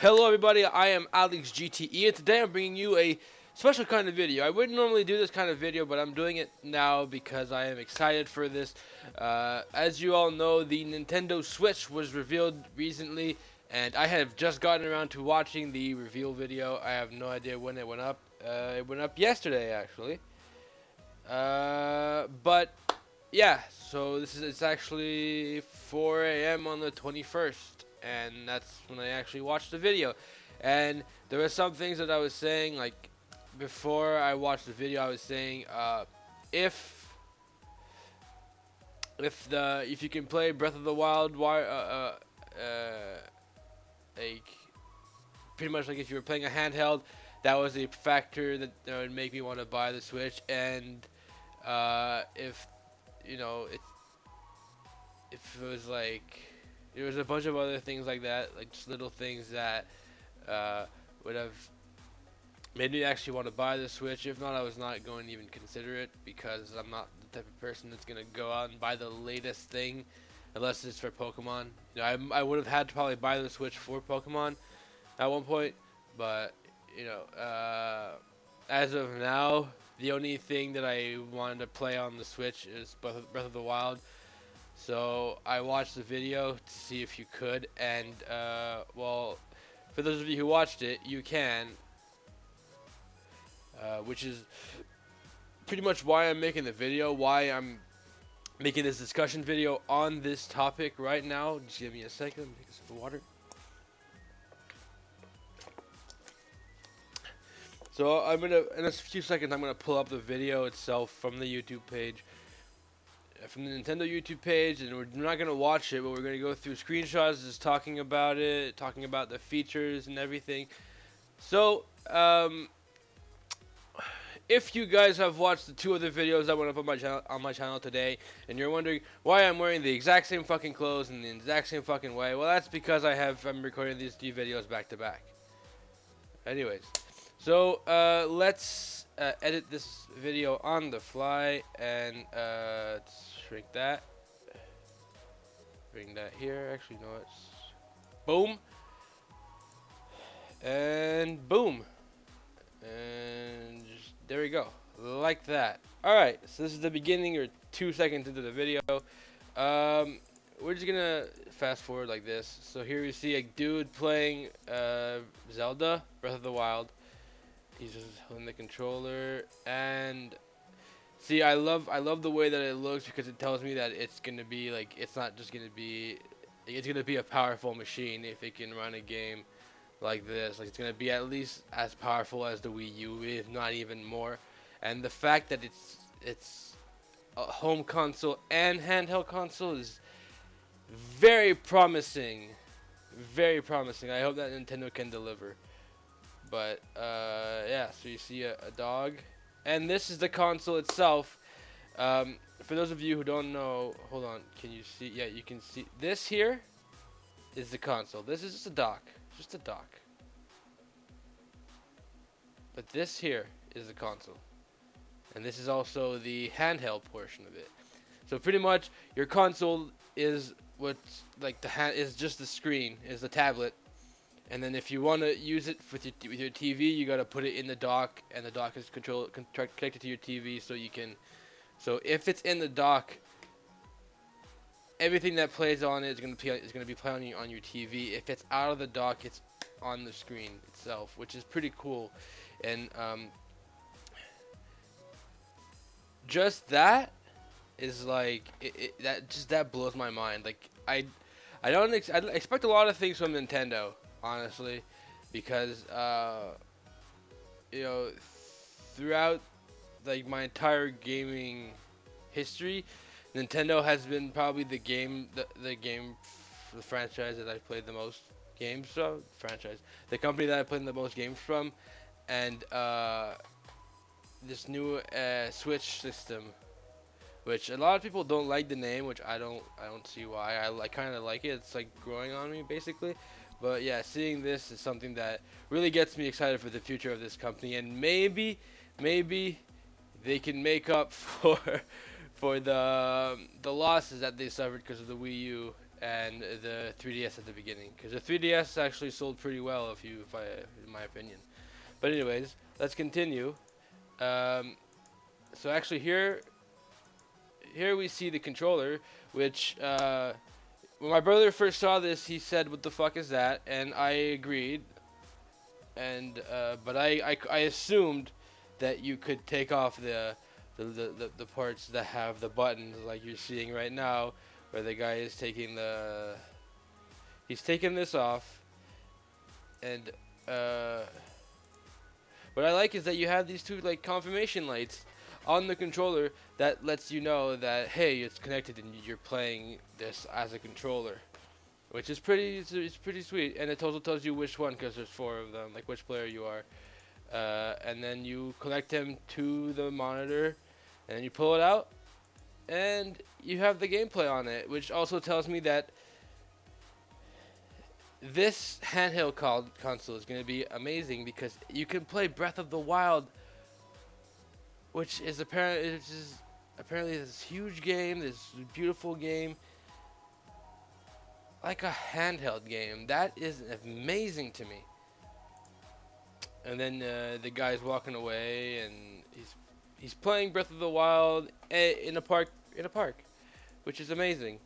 Hello everybody, I am Alex GTE and today I'm bringing you a special kind of video. I wouldn't normally do this kind of video, but I'm doing it now because I am excited for this. As you all know, the Nintendo Switch was revealed recently and I have just gotten around to watching the reveal video. I have no idea when it went up. It went up yesterday actually. But yeah, so it's actually 4 a.m. on the 21st, and that's when I actually watched the video. And there were some things that I was saying, like before I watched the video, I was saying, if you can play Breath of the Wild, like pretty much like if you were playing a handheld, that was a factor that would make me want to buy the Switch. And if you know if it was like there was a bunch of other things like that, like just little things that would have made me actually want to buy the Switch. If not, I was not going to even consider it because I'm not the type of person that's gonna go out and buy the latest thing unless it's for Pokemon. You know, I would have had to probably buy the Switch for Pokemon at one point, but you know, as of now, the only thing that I wanted to play on the Switch is Breath of the Wild. So I watched the video to see if you could, and well, for those of you who watched it, you can, which is pretty much why I'm making the video, why I'm making this discussion video on this topic right now. Just give me a second, take a sip of water. So in a few seconds, I'm gonna pull up the video itself from the YouTube page, from the Nintendo YouTube page, and we're not gonna watch it, but we're gonna go through screenshots, just talking about it, talking about the features and everything. So, if you guys have watched the two other videos that went up on my channel today, and you're wondering why I'm wearing the exact same fucking clothes in the exact same fucking way, well, that's because I'm recording these three videos back to back. Anyways. So let's edit this video on the fly and shrink that. Bring that here. Actually, no, it's boom and boom, and just, there we go, like that. All right, so this is the beginning or 2 seconds into the video. We're just gonna fast forward like this. So here we see a dude playing Zelda Breath of the Wild. He's just holding the controller, and see, I love the way that it looks because it tells me that it's gonna be like, it's not just gonna be, it's gonna be a powerful machine if it can run a game like this. Like, it's gonna be at least as powerful as the Wii U, if not even more. And the fact that it's a home console and handheld console is very promising, very promising. I hope that Nintendo can deliver. But yeah, so you see a dog, and this is the console itself. For those of you who don't know, hold on, can you see? Yeah, you can see this here is the console. This is just a dock, but this here is the console, and this is also the handheld portion of it. So pretty much your console is what's like is just the screen, is the tablet. And then if you want to use it with your TV, you got to put it in the dock, and the dock is connected to your TV, so you can. So if it's in the dock, everything that plays on it is going to be playing on your TV. If it's out of the dock, it's on the screen itself, which is pretty cool. And just that is like that blows my mind. Like I expect a lot of things from Nintendo, honestly, because you know, throughout like my entire gaming history, Nintendo has been probably the franchise that I've played the most games from. The company that I played the most games from, and this new Switch system, which a lot of people don't like the name, which I don't see why. I kind of like it. It's like growing on me, basically. But yeah, seeing this is something that really gets me excited for the future of this company, and maybe they can make up for the losses that they suffered because of the Wii U and the 3DS at the beginning, because the 3DS actually sold pretty well, in my opinion. But anyways, let's continue. Um, so actually here we see the controller, which when my brother first saw this, he said, "What the fuck is that?" And I agreed. And but I assumed that you could take off the parts that have the buttons, like you're seeing right now, where the guy is taking he's taking this off. And what I like is that you have these two like confirmation lights on the controller that lets you know that, hey, it's connected and you're playing this as a controller, which is it's pretty sweet. And it also tells you which one, because there's four of them, like which player you are. And then you connect them to the monitor, and then you pull it out, and you have the gameplay on it, which also tells me that this handheld console is going to be amazing, because you can play Breath of the Wild, which is apparently this huge game, this beautiful game, like a handheld game. That is amazing to me. And then the guy's walking away, and he's playing Breath of the Wild in a park, which is amazing.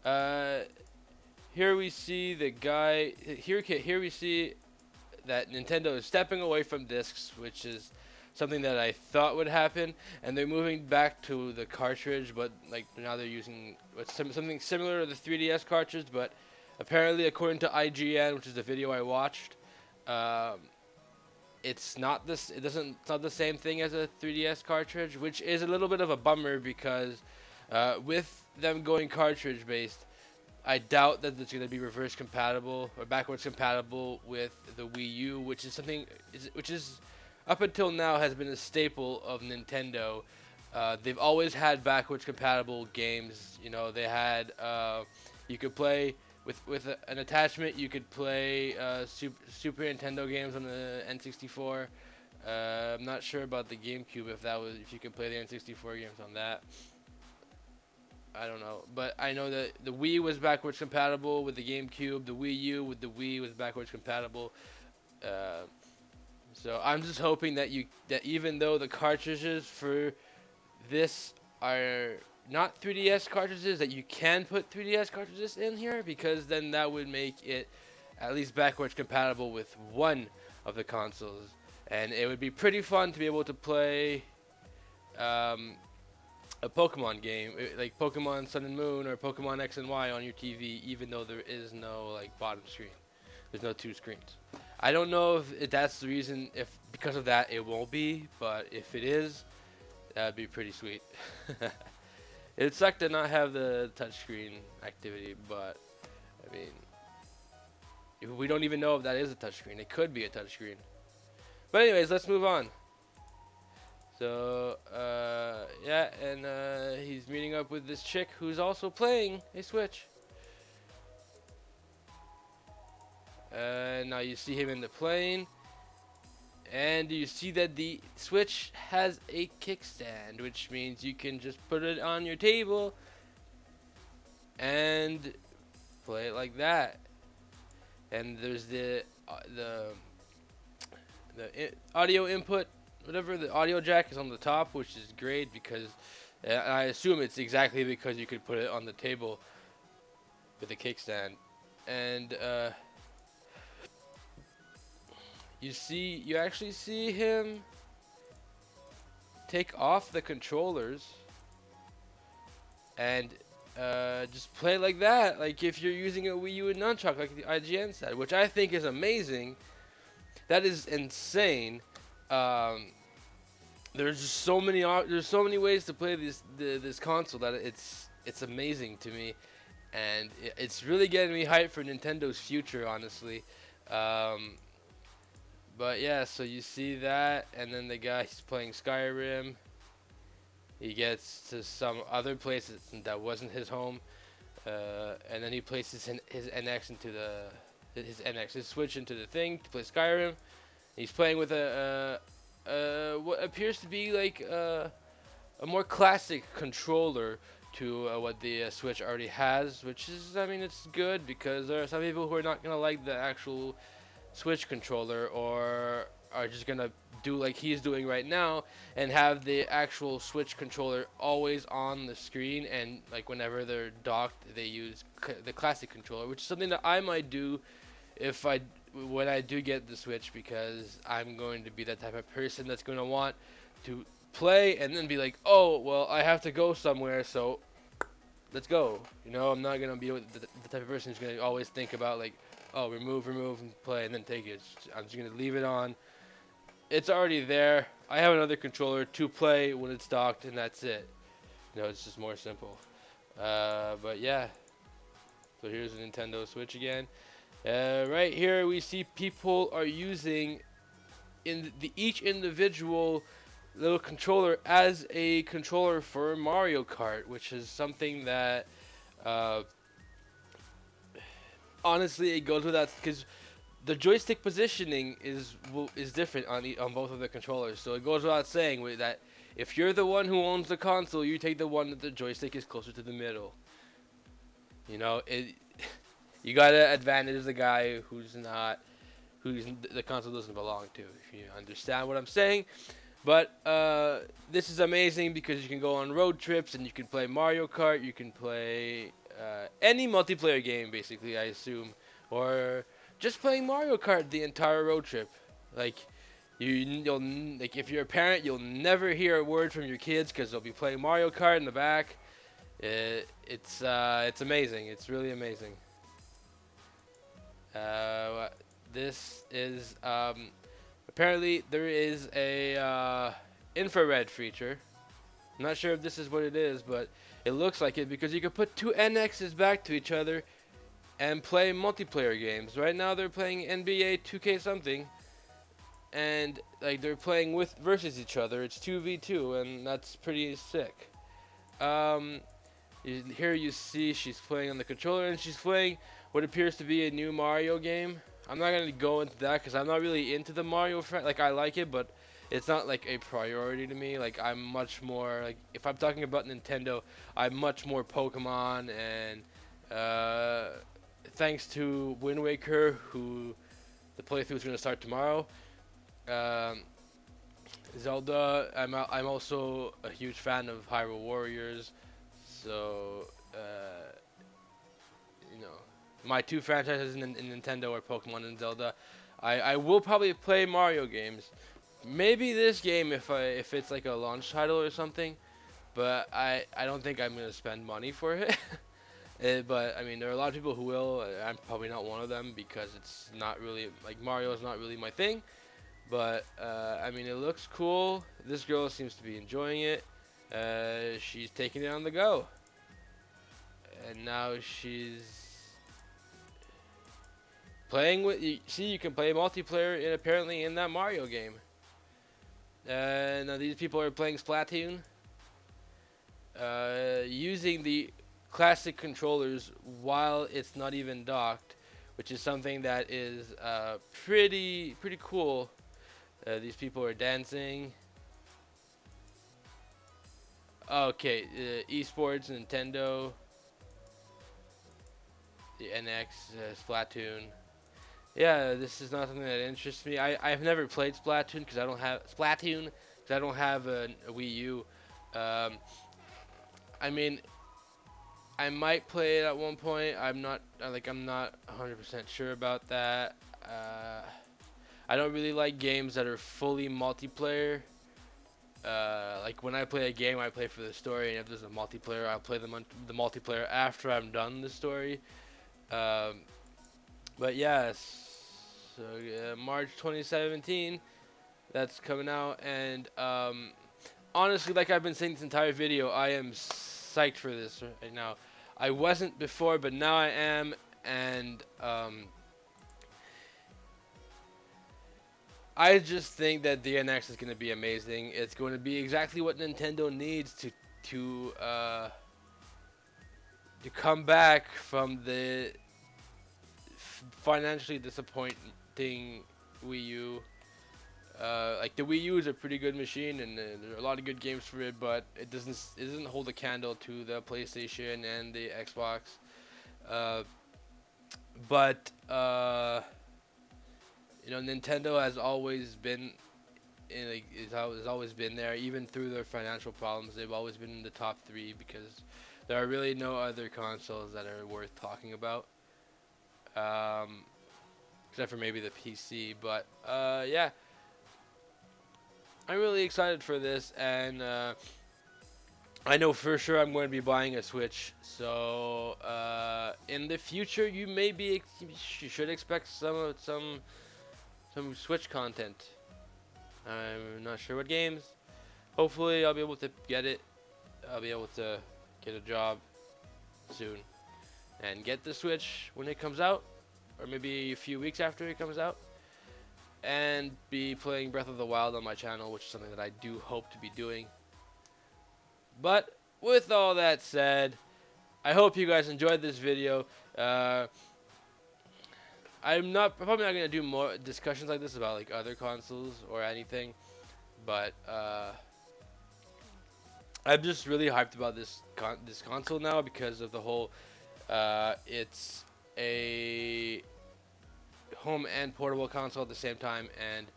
Here we see the guy. Here we see that Nintendo is stepping away from discs, which is something that I thought would happen, and they're moving back to the cartridge, but like now they're using something similar to the 3DS cartridge, but apparently, according to IGN, which is the video I watched, it's not it's not the same thing as a 3DS cartridge, which is a little bit of a bummer, because with them going cartridge based, I doubt that it's going to be reverse compatible or backwards compatible with the Wii U, which is up until now has been a staple of Nintendo. They've always had backwards compatible games. You know, they had you could play with an attachment. You could play Super Nintendo games on the N64. I'm not sure about the GameCube, if you could play the N64 games on that. I don't know, but I know that the Wii was backwards compatible with the GameCube. The Wii U with the Wii was backwards compatible. So I'm just hoping that even though the cartridges for this are not 3DS cartridges, that you can put 3DS cartridges in here, because then that would make it at least backwards compatible with one of the consoles, and it would be pretty fun to be able to play a Pokemon game, like Pokemon Sun and Moon or Pokemon X and Y on your TV, even though there is no like bottom screen. There's no two screens. I don't know if that's the reason, if because of that it won't be, but if it is, that'd be pretty sweet. It'd suck to not have the touchscreen activity, but I mean, we don't even know if that is a touchscreen. It could be a touchscreen. But anyways, let's move on. So, yeah, and he's meeting up with this chick who's also playing a Switch. Now you see him in the plane, and you see that the Switch has a kickstand, which means you can just put it on your table and play it like that. And there's the audio input. Whatever, the audio jack is on the top, which is great, because I assume it's exactly because you could put it on the table with a kickstand. And you actually see him take off the controllers and just play like that, like if you're using a Wii U and nunchuck, like the IGN said, which I think is amazing. That is insane. There's just so many ways to play this console that it's amazing to me, and it's really getting me hyped for Nintendo's future, honestly. But yeah, so you see that, and then the guy, he's playing Skyrim. He gets to some other place that wasn't his home, and then he places his NX into his Switch into the thing to play Skyrim. He's playing with what appears to be like a more classic controller to what the Switch already has, which is, I mean, it's good because there are some people who are not gonna like the actual Switch controller, or are just gonna do like he's doing right now and have the actual Switch controller always on the screen, and like whenever they're docked they use the classic controller, which is something that I might do if I when I do get the Switch, because I'm going to be that type of person that's going to want to play and then be like, oh well, I have to go somewhere, so let's go. You know, I'm not gonna be the type of person who's gonna always think about like, oh, remove, and play, and then take it. I'm just gonna leave it on. It's already there. I have another controller to play when it's docked, and that's it. You know, it's just more simple. But yeah. So here's the Nintendo Switch again. Right here we see people are using each individual little controller as a controller for Mario Kart, which is something that honestly it goes without, because the joystick positioning is different on both of the controllers. So it goes without saying that if you're the one who owns the console, you take the one that the joystick is closer to the middle. You know, you gotta advantage the guy who's the console doesn't belong to, if you understand what I'm saying. But this is amazing because you can go on road trips and you can play Mario Kart. You can play any multiplayer game, basically, I assume, or just playing Mario Kart the entire road trip. Like you'll like if you're a parent, you'll never hear a word from your kids because they'll be playing Mario Kart in the back. It's amazing. It's really amazing. This is apparently there is a infrared feature. I'm not sure if this is what it is, but it looks like it because you can put two NXs back to each other and play multiplayer games. Right now they're playing NBA 2K something, and like they're playing versus each other. It's 2v2, and that's pretty sick. Here you see she's playing on the controller, and she's playing what appears to be a new Mario game. I'm not gonna go into that because I'm not really into the Mario. Like I like it, but it's not like a priority to me. Like I'm much more like if I'm talking about Nintendo, I'm much more Pokemon, and thanks to Wind Waker, who the playthrough is gonna start tomorrow. Zelda. I'm also a huge fan of Hyrule Warriors. So, you know, my two franchises in Nintendo are Pokemon and Zelda. I will probably play Mario games. Maybe this game if it's like a launch title or something. But I don't think I'm going to spend money for it. But, I mean, there are a lot of people who will. I'm probably not one of them because it's not really, like, Mario is not really my thing. But, I mean, it looks cool. This girl seems to be enjoying it. She's taking it on the go. And now she's playing with. You can play multiplayer apparently in that Mario game. Now these people are playing Splatoon, using the classic controllers while it's not even docked, which is something that is pretty cool. These people are dancing. Okay, esports, Nintendo, the NX, Splatoon. Yeah, this is not something that interests me. I've never played Splatoon because I don't have a Wii U. I mean, I might play it at one point. I'm not 100% sure about that. I don't really like games that are fully multiplayer. Like when I play a game, I play for the story, and if there's a multiplayer, I'll play the multiplayer after I'm done the story. But yes, so March 2017, that's coming out, and honestly, like I've been saying this entire video, I am psyched for this right now. I wasn't before, but now I am, and I just think that the NX is going to be amazing. It's going to be exactly what Nintendo needs to come back from the financially disappointing Wii U. like the Wii U is a pretty good machine, and there are a lot of good games for it, but it doesn't hold a candle to the PlayStation and the Xbox. Uh, but Nintendo has always been has always been there, even through their financial problems. They've always been in the top three because there are really no other consoles that are worth talking about, except for maybe the PC. But yeah, I'm really excited for this, and I know for sure I'm going to be buying a Switch. So in the future, you should expect some Switch content. I'm not sure what games. Hopefully, I'll be able to get it. I'll be able to get a job soon and get the Switch when it comes out, or maybe a few weeks after it comes out, and be playing Breath of the Wild on my channel, which is something that I do hope to be doing. But with all that said, I hope you guys enjoyed this video. I'm probably not gonna do more discussions like this about like other consoles or anything, but I'm just really hyped about this console now because of the whole. It's a home and portable console at the same time, and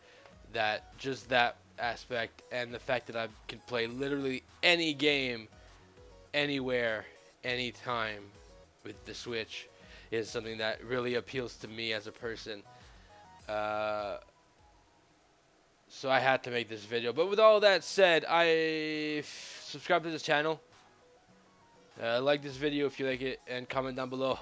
that aspect, and the fact that I can play literally any game, anywhere, anytime, with the Switch, is something that really appeals to me as a person. So I had to make this video. But with all that said, subscribe to this channel. Like this video if you like it, and comment down below.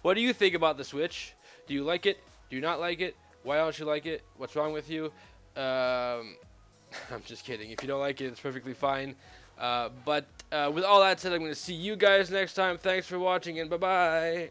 What do you think about the Switch? Do you like it? Do you not like it? Why don't you like it? What's wrong with you? I'm just kidding. If you don't like it, it's perfectly fine. But with all that said, I'm going to see you guys next time. Thanks for watching, and bye-bye.